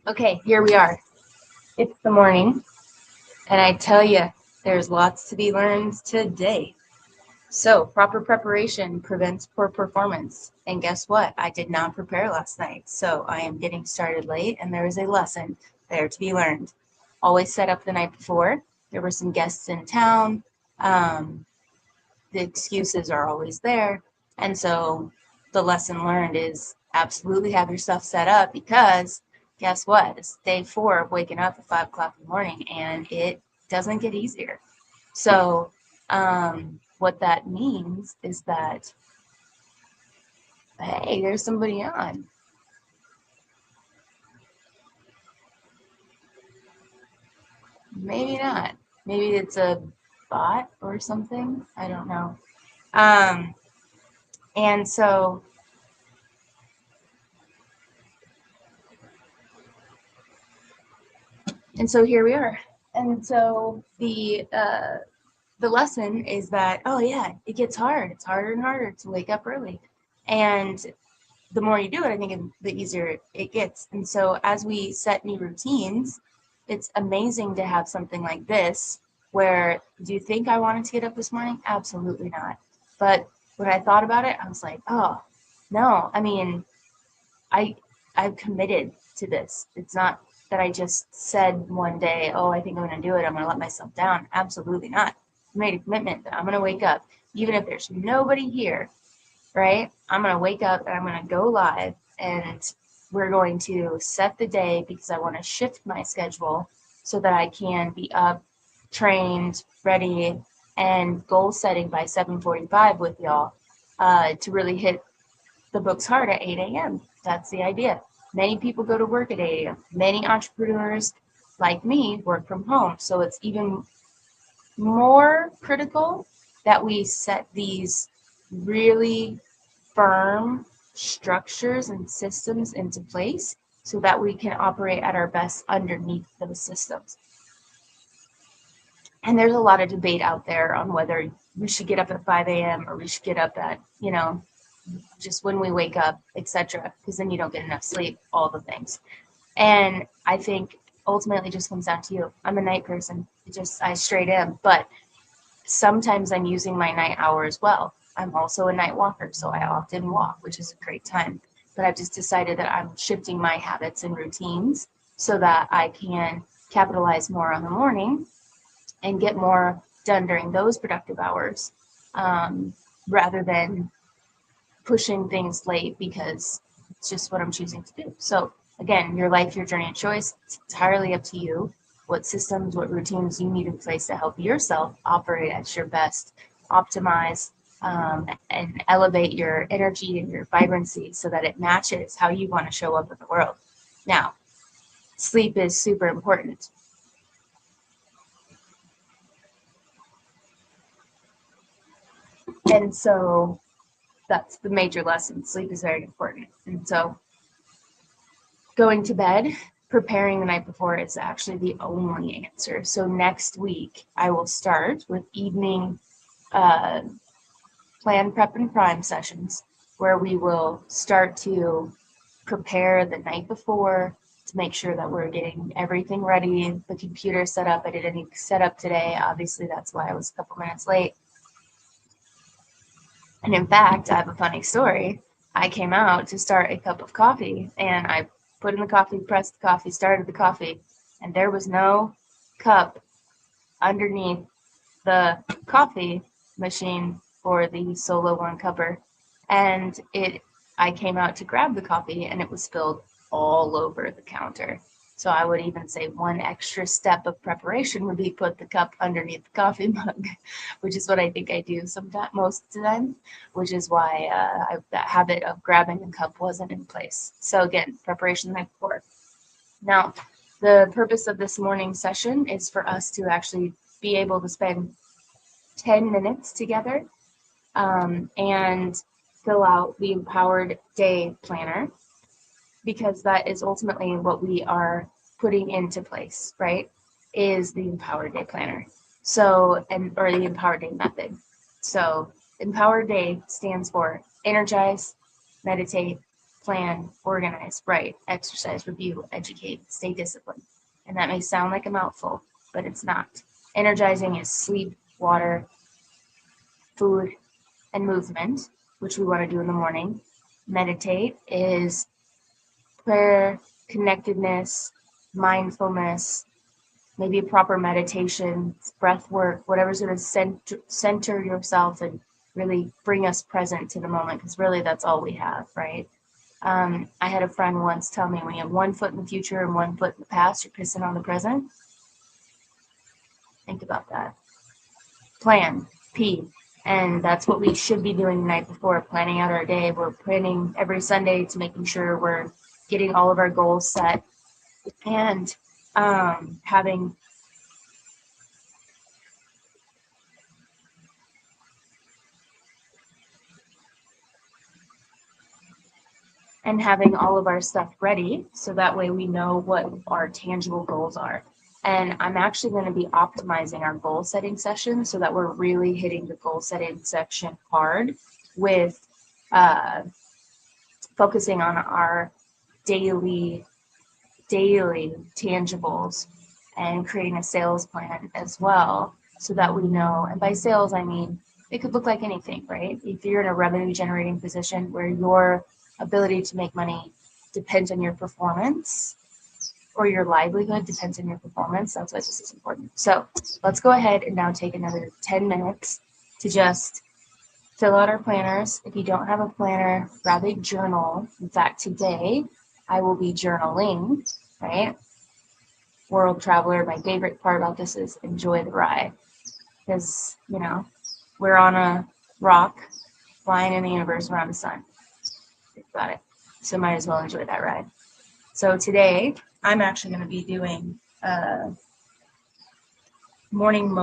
Okay, here we are. It's the morning, and I tell you, there's lots to be learned today. So, proper preparation prevents poor performance. And guess what? I did not prepare last night, so I am getting started late, and there is a lesson there to be learned. Always set up the night before. There were some guests in town. The excuses are always there. And so, the lesson learned is absolutely have your stuff set up because guess what? It's day 4 of waking up at 5 o'clock in the morning, and it doesn't get easier. So, what that means is that, hey, there's somebody on. Maybe not. Maybe it's a bot or something. I don't know. Um, and so, here we are. And so the lesson is that, oh yeah, it gets hard. It's harder and harder to wake up early. And the more you do it, I think the easier it gets. And so as we set new routines, it's amazing to have something like this where, do you think I wanted to get up this morning? Absolutely not. But when I thought about it, I was like, oh, no, I mean, I've committed to this. It's not that I just said one day, oh, I think I'm going to do it. I'm going to let myself down. Absolutely not. I made a commitment that I'm going to wake up, even if there's nobody here, right? I'm going to wake up and I'm going to go live, and we're going to set the day because I want to shift my schedule so that I can be up, trained, ready, and goal setting by 7:45 with y'all to really hit the books hard at 8 a.m. That's the idea. Many people go to work at 8 a.m. Many entrepreneurs like me work from home. So it's even more critical that we set these really firm structures and systems into place so that we can operate at our best underneath those systems. And there's a lot of debate out there on whether we should get up at 5 a.m. or we should get up at, just when we wake up, etc., because then you don't get enough sleep, all the things. And I think ultimately just comes down to you. I'm a night person. I straight am. But sometimes I'm using my night hour as well. I'm also a night walker, so I often walk, which is a great time. But I've just decided that I'm shifting my habits and routines so that I can capitalize more on the morning and get more done during those productive hours, rather than pushing things late because it's just what I'm choosing to do. So again, your life, your journey, and choice, it's entirely up to you what systems, what routines you need in place to help yourself operate at your best, optimize, and elevate your energy and your vibrancy so that it matches how you want to show up in the world. Now, sleep is super important. And so that's the major lesson. Sleep is very important. And so going to bed, preparing the night before is actually the only answer. So next week, I will start with evening plan, prep, and prime sessions where we will start to prepare the night before to make sure that we're getting everything ready, the computer set up. I didn't set up today. Obviously, that's why I was a couple minutes late. And in fact, I have a funny story. I came out to start a cup of coffee, and I put in the coffee, pressed the coffee, started the coffee, and there was no cup underneath the coffee machine for the solo one cupper. And I came out to grab the coffee, and it was spilled all over the counter. So I would even say one extra step of preparation would be put the cup underneath the coffee mug, which is what I think I do sometimes, most of the time, which is why that habit of grabbing a cup wasn't in place. So again, preparation the night before. Now, the purpose of this morning session is for us to actually be able to spend 10 minutes together and fill out the Empowered Day Planner, because that is ultimately what we are putting into place, right? Is the Empowered Day Planner. So, or the Empowered Day Method. So, Empowered Day stands for energize, meditate, plan, organize, write, exercise, review, educate, stay disciplined. And that may sound like a mouthful, but it's not. Energizing is sleep, water, food, and movement, which we want to do in the morning. Meditate is prayer, connectedness, mindfulness, maybe a proper meditation, breath work, whatever's going to center yourself and really bring us present to the moment, because really that's all we have, right? I had a friend once tell me, when you have one foot in the future and one foot in the past, you're pissing on the present. Think about that. Plan, P. And that's what we should be doing the night before, planning out our day. We're planning every Sunday to making sure we're getting all of our goals set and having all of our stuff ready, so that way we know what our tangible goals are. And I'm actually going to be optimizing our goal setting session so that we're really hitting the goal setting section hard with focusing on our daily tangibles and creating a sales plan as well, so that we know. And by sales, I mean, it could look like anything, right? If you're in a revenue generating position where your ability to make money depends on your performance, or your livelihood depends on your performance, that's why this is important. So let's go ahead and now take another 10 minutes to just fill out our planners. If you don't have a planner, grab a journal. In fact, today I will be journaling, right? World traveler, my favorite part about this is enjoy the ride, because, you know, we're on a rock flying in the universe around the sun. Think about it. So might as well enjoy that ride. So today I'm actually going to be doing morning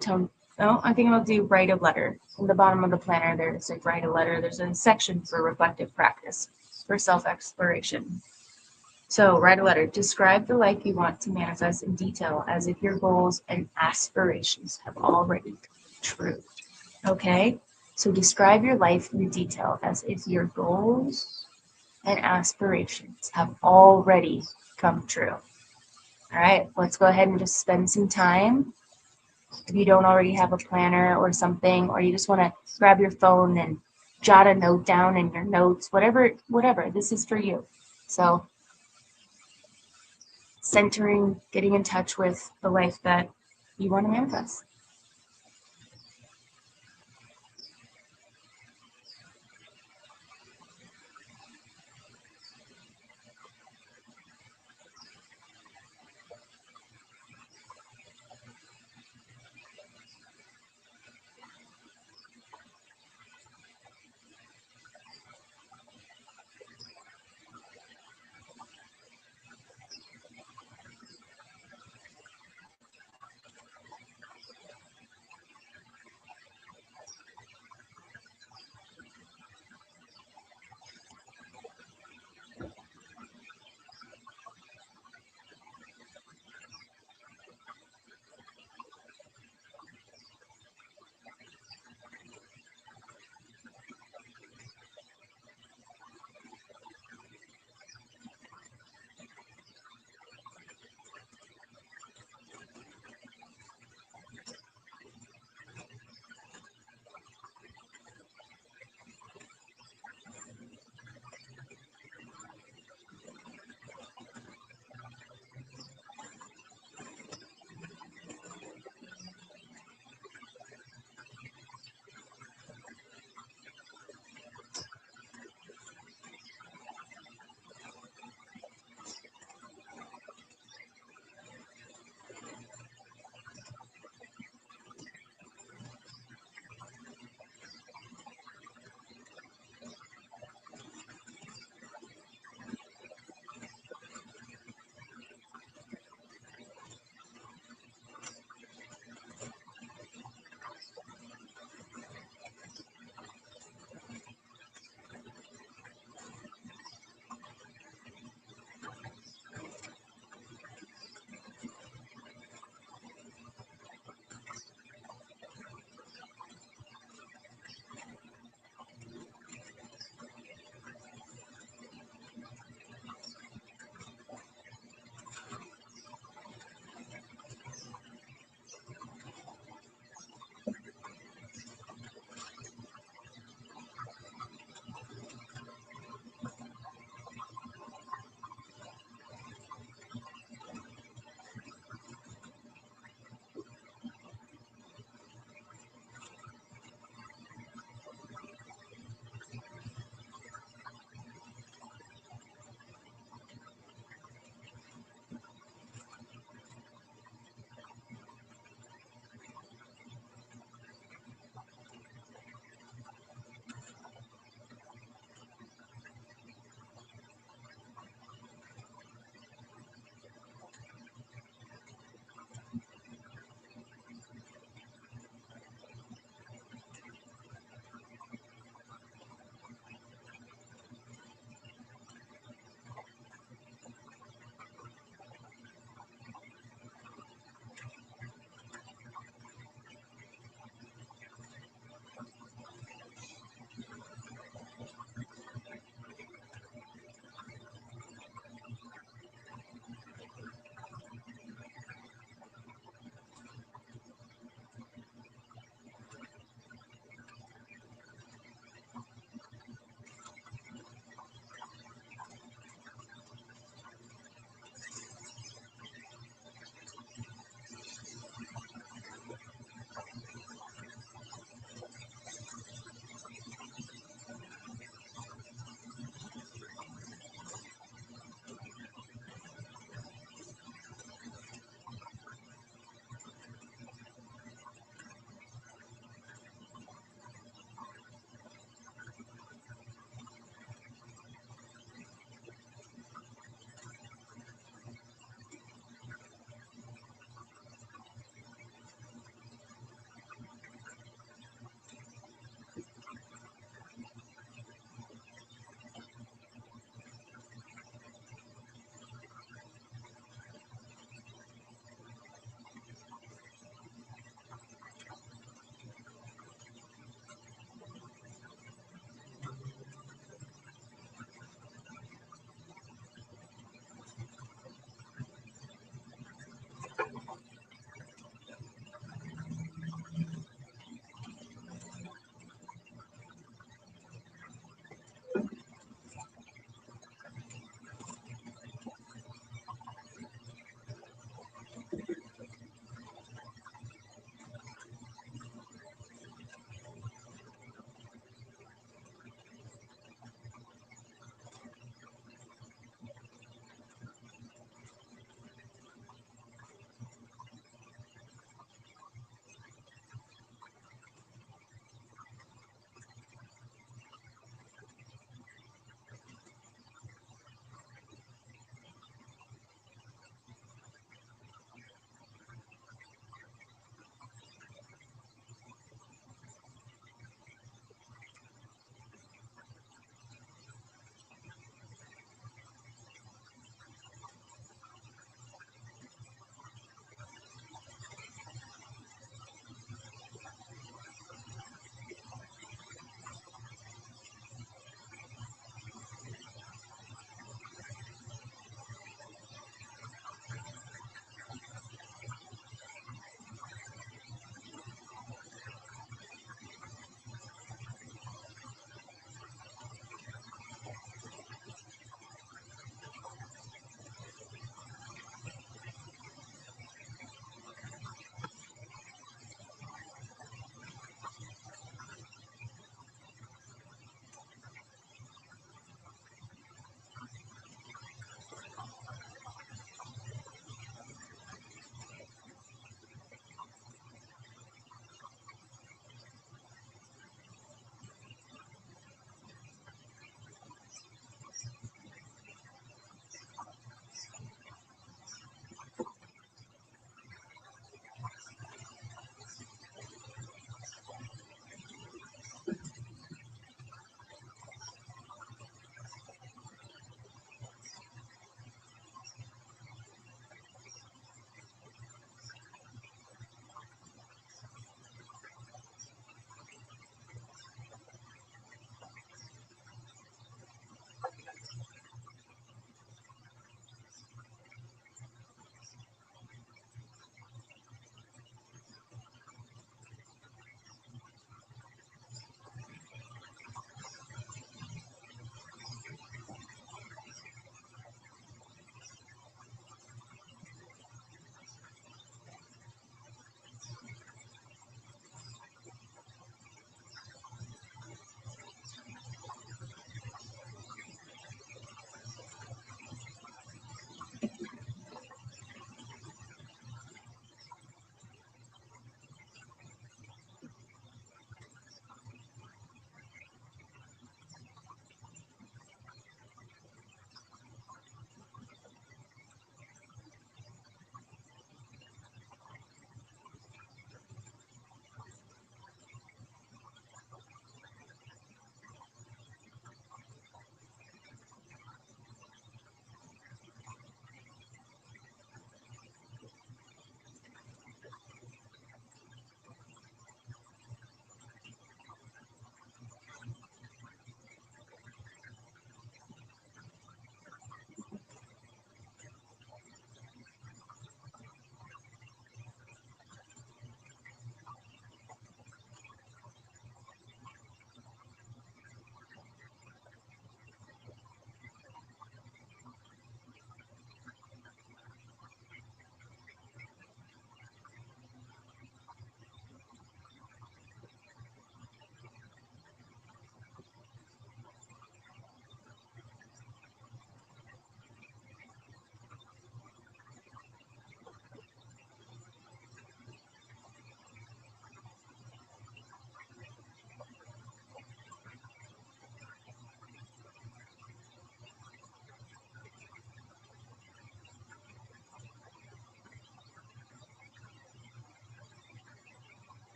tone. Oh, I think I'll do write a letter. In the bottom of the planner, there's like write a letter. There's a section for reflective practice, for self-exploration. So write a letter. Describe the life you want to manifest in detail, as if your goals and aspirations have already come true. Okay? So describe your life in detail as if your goals and aspirations have already come true. All right, let's go ahead and just spend some time. If you don't already have a planner or something, or you just want to grab your phone and jot a note down in your notes, whatever, this is for you. So centering, getting in touch with the life that you want to manifest.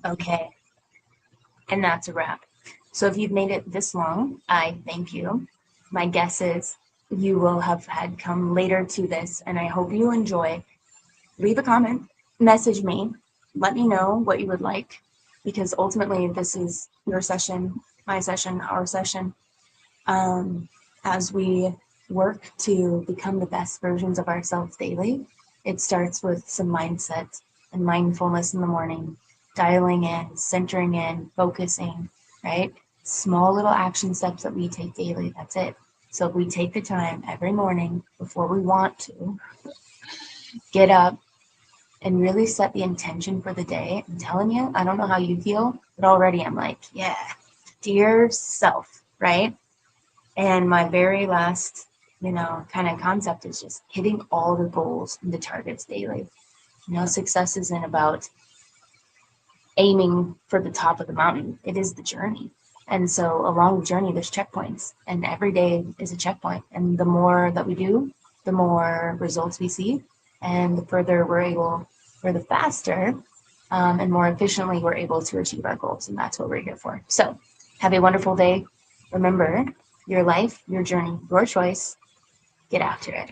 Okay. And that's a wrap. So if you've made it this long, I thank you. My guess is you will have had come later to this, and I hope you enjoy. Leave a comment, message me, let me know what you would like, because ultimately this is your session, my session, our session. As we work to become the best versions of ourselves daily, it starts with some mindset and mindfulness in the morning, dialing in, centering in, focusing, right? Small little action steps that we take daily. That's it. So if we take the time every morning before we want to get up and really set the intention for the day, I'm telling you, I don't know how you feel, but already I'm like, yeah, dear self, right? And my very last, kind of concept is just hitting all the goals and the targets daily. Success isn't about aiming for the top of the mountain. It is the journey. And so along the journey, there's checkpoints, and every day is a checkpoint. And the more that we do, the more results we see, and the further we're able, or the faster and more efficiently we're able to achieve our goals. And that's what we're here for. So have a wonderful day. Remember, your life, your journey, your choice. Get after it.